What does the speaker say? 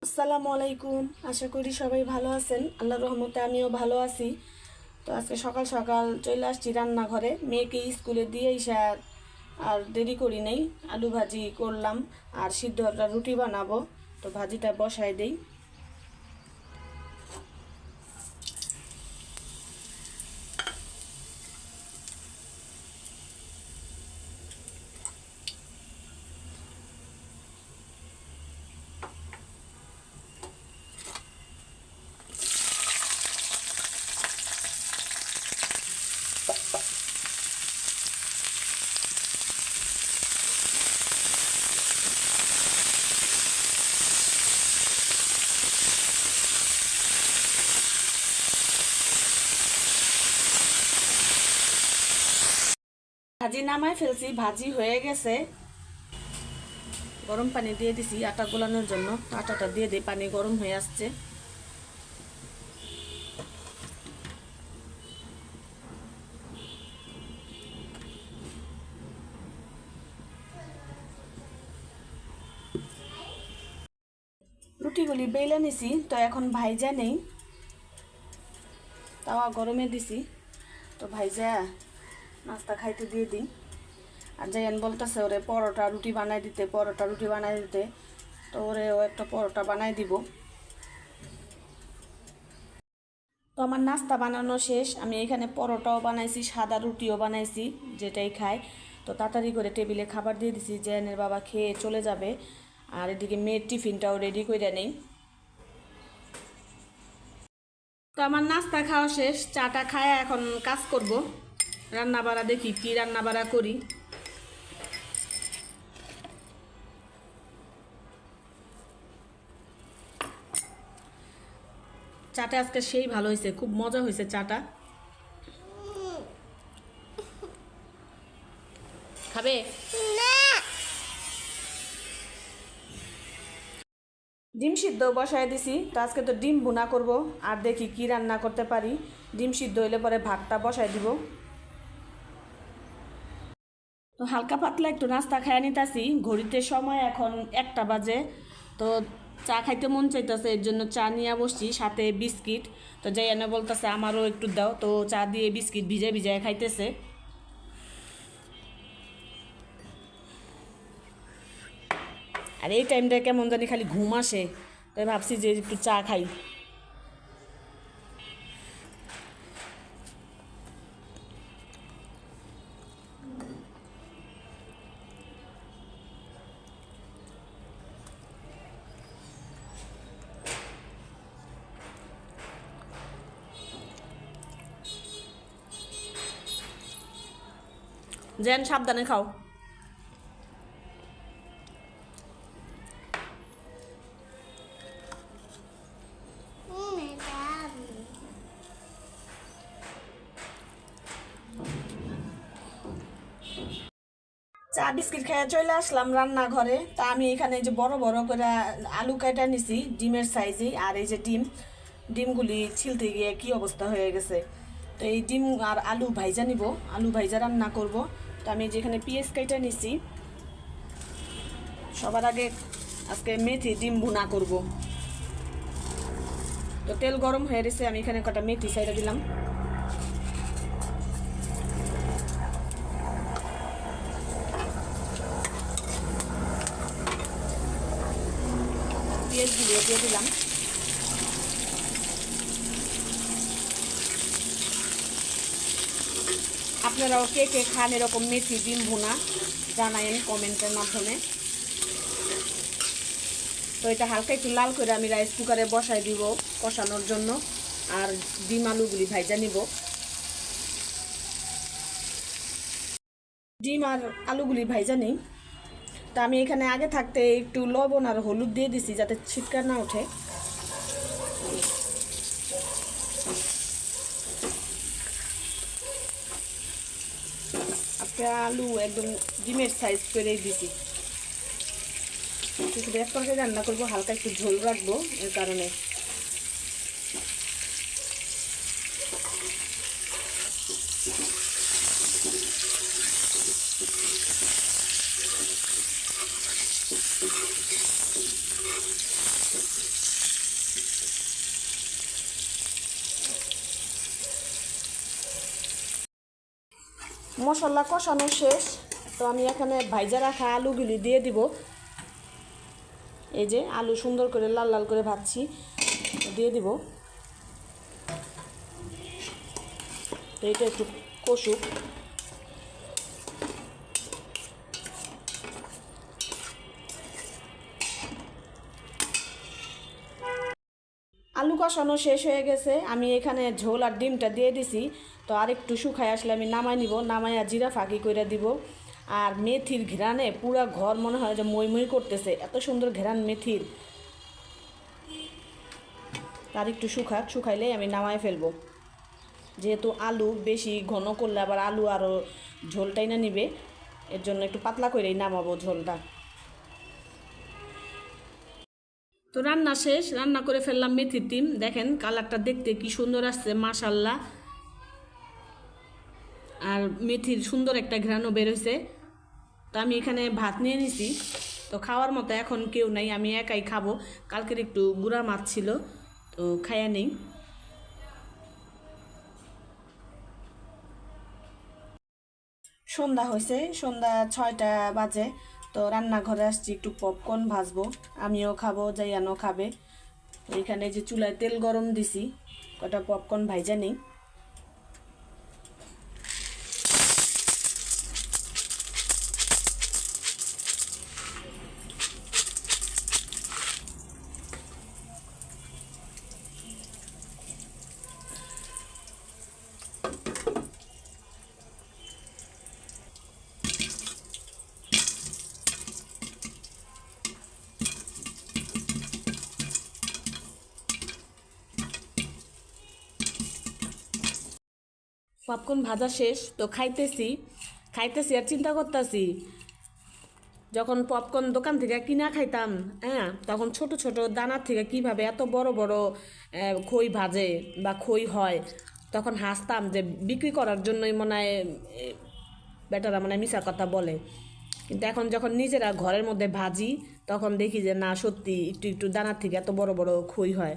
আসসালামু আলাইকুম। আশা করি সবাই ভালো আছেন। আল্লাহর রহমতে আমিও ভালো আছি। তো আজকে সকাল সকাল চলে আসছি রান্নাঘরে, মেয়েকে স্কুলে দিয়ে এসে আর দেরি করি নেই। আলু ভাজি করলাম আর সিদ্ধ একটা রুটি বানাবো, তো ভাজিটা বসায় দেই। ভাজি নামায় ফেলছি, ভাজি হয়ে গেছে। গরম পানি দিয়ে দিছি আটা গোলানোর জন্য, আটাটা দিয়ে দিই, পানি গরম হয়ে আসছে। রুটিগুলি বেলে নিছি, তো এখন ভাইজা নেই, তাওয়া গরমে দিছি, তো ভাইজা নাস্তা খাইতে দিয়ে দিই। আর জায়ান বলতেছে ওরে পরোটা রুটি বানাই দিতে, পরোটা রুটি বানাই দিতে, তো ওরে ও একটা পরোটা বানাই দিব। তো আমার নাস্তা বানানো শেষ। আমি এখানে পরোটাও বানাইছি, সাদা রুটিও বানাইছি, যেটাই খাই। তো তাড়াতাড়ি করে টেবিলে খাবার দিয়ে দিছি, জায়ানের বাবা খেয়ে চলে যাবে। আর এদিকে মেয়ের টিফিনটাও রেডি করে নেই। তো আমার নাস্তা খাওয়া শেষ, চাটা খায় এখন কাজ করব, রান্না বাড়া দেখি কি রান্না বাড়া করি। চাটা আজকে সেই ভালো হয়েছে, খুব মজা হয়েছে চাটা। খাবে? ডিম সিদ্ধ বসায় দিছি, তো আজকে তো ডিম ভুনা করব। আর দেখি কি রান্না করতে পারি। ডিম সিদ্ধ হইলে পরে ভাতটা বসায় দিব। তো হালকা পাতলা একটু নাস্তা খাইয়া নিতেছি। ঘড়িতে সময় এখন 1টা বাজে। তো চা খাইতে মন চাইতেছে, এর জন্য চা নিয়ে বসছি, সাথে বিস্কিট। তো যাই এনে বলতেছে আমারও একটু দাও, তো চা দিয়ে বিস্কিট ভিজে ভিজে খাইতেছে। আর এই টাইমটা কেমন জানি খালি ঘুম আসে, তাই ভাবছি যে একটু চা খাই। যেন সাবধানে খাও। চা বিস্কিট খেয়ে চলে আসলাম রান্নাঘরে। তা আমি এখানে যে বড় বড় করে আলু কাটা নিছি ডিমের সাইজে, আর এই যে ডিমগুলি ছিলতে গিয়ে কি অবস্থা হয়ে গেছে। তো এই ডিম আর আলু ভাইজা নিব, আলু ভাইজা রান্না করব। তো আমি যেখানে পেঁয়াজ কাটা নিছি, সবার আগে আজকে মেথি ডিম ভুনা করব। তো তেল গরম হয়ে গেছে, আমি এখানে কটা মেথি সাইডে দিলাম। পেঁয়াজগুলো দিয়ে দিলাম। আপনারাও কে কে খান এরকম মেথি ডিম ভুনা, জানায়েন কমেন্টের মাধ্যমে। তো এটা হালকা একটু লাল করে আমি রাইস কুকারে বসাই দিব কষানোর জন্য। আর ডিম আলুগুলি ভাইজা নিব। ডিম আর আলুগুলি ভাইজা নেই। তা আমি এখানে আগে থাকতে একটু লবণ আর হলুদ দিয়ে দিছি, যাতে ছিটকা না ওঠে। আজকে আলু একদম ডিমের সাইজ করেই দিছি। শুধু এক তরকারি রান্না করবো, হালকা একটু ঝোল রাখবো, এর কারণে। মশলা কষানো শেষ, তো আমি এখানে ভাইজা রাখা আলুগুলি দিয়ে দিব। এই যে আলু সুন্দর করে লাল লাল করে ভাজছি, দিয়ে দিব। তো এটা একটু কষুক। আলু কষানো শেষ হয়ে গেছে, আমি এখানে ঝোল আর ডিমটা দিয়ে দিছি। তো আর একটু শুকায় আসলে আমি নামাই নিব, নামাইয়া জিরা ফাঁকি করে দিব। আর মেথির ঘ্রাণে পুরা ঘর মনে হয় যে মই মই করতেছে, এত সুন্দর ঘ্রাণ মেথির। আর একটু শুকাইলেই আমি নামাই ফেলবো, যেহেতু আলু বেশি ঘন করলে আবার আলু আরও ঝোলটাই না নিবে, এর জন্য একটু পাতলা করেই নামাবো ঝোলটা। তো রান্না শেষ, রান্না করে ফেললাম মেথির ডিম। দেখেন কালারটা দেখতে কি সুন্দর আসছে মাশাল্লাহ, আর মেথির সুন্দর একটা ঘ্রাণও বেরোইছে। তো আমি এখানে ভাত নিয়ে নিছি, তো খাওয়ার মতো এখন কেউ নাই, আমি একাই খাবো। কালকের একটু গুঁড়া মাছ ছিল, তো খাইয়া নেই। সন্ধ্যা হয়েছে, সন্ধ্যা 6টা বাজে। তো রান্নাঘরে আসছি, একটু পপকর্ন ভাজবো, আমিও খাবো, জাইয়ানও খাবে। তো এখানে যে চুলায় তেল গরম দিছি, কটা পপকর্ন ভাইজা নেই। পপকর্ন ভাজা শেষ, তো খাইতেছি আর চিন্তা করতেছি, যখন পপকর্ন দোকান থেকে কিনা খাইতাম, হ্যাঁ, তখন ছোট ছোট দানার থেকে কিভাবে এত বড় বড় খই ভাজে বা খই হয়, তখন হাসতাম যে বিক্রি করার জন্যই মনে হয় বেটারা মানে মিশা কথা বলে। কিন্তু এখন যখন নিজেরা ঘরের মধ্যে ভাজি, তখন দেখি যে না, সত্যি একটু একটু দানার থেকে এত বড় বড় খই হয়।